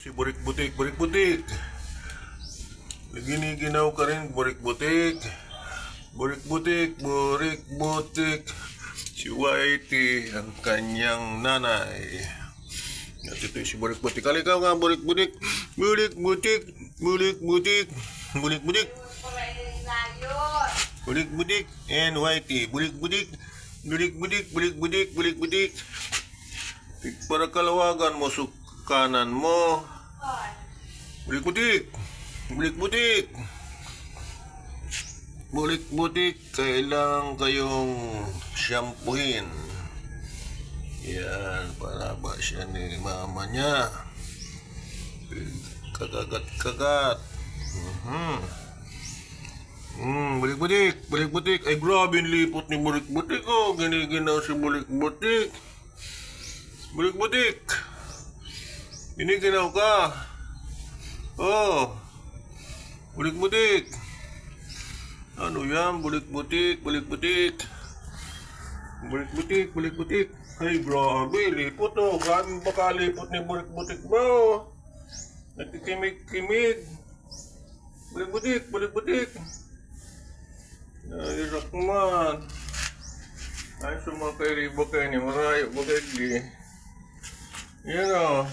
Si Burik Butik, Burik Butik. Giniginaw ka rin, Burik Butik. Burik Butik, Burik Butik. Si Whitey, ang kanyang nanay. At ito si Burik Butik. Halika nga, Burik Butik. Burik Butik, Burik Butik, Burik Butik. Burik Butik and Whitey. Burik Butik, Burik Butik, Burik Butik, Burik Butik. Para kalawagan mo, kanan mo. Bulik butik. Bulik butik. Bulik butik. Kailangan kayong shampoohin. Yan. Para ba siya ni mama niya. Kagat-kagat. Bulik butik. Bulik butik. Ay grabe yung lipot ni bulik butik. Oh, giniginaw si bulik butik. Bulik butik. Giniginaw ka. Oh. Bulik butik. Ano yan? Bulik butik. Bulik butik. Bulik butik. Bulik butik. Ay grabe. Lipot oh. Grabe baka lipot ni bulik butik bro. Nagkikimig-kimig. Bulik butik. Bulik butik. Nairak man. Ay sumakay ribo kayo ni Marayo. Bukagli. Yan o.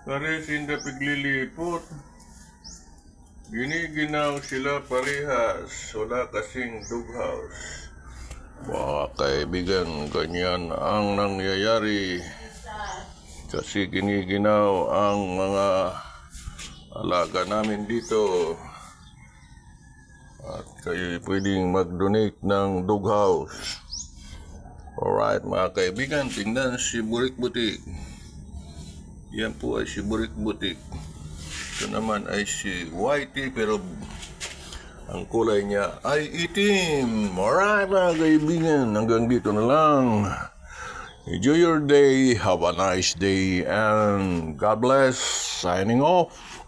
Paresin na piglilipot. Giniginaw sila parehas. Wala kasing doghouse. Mga kaibigan, ganyan ang nangyayari. Kasi giniginaw ang mga alaga namin dito. At kayo pwedeng mag-donate ng doghouse. Alright mga kaibigan, tingnan si Burik Butik. Yan po ay si Burik Butik. Ito naman ay si Whitey pero ang kulay niya ay itim. Alright mga kaibigan, hanggang dito na lang. Enjoy your day, have a nice day, and God bless. Signing off.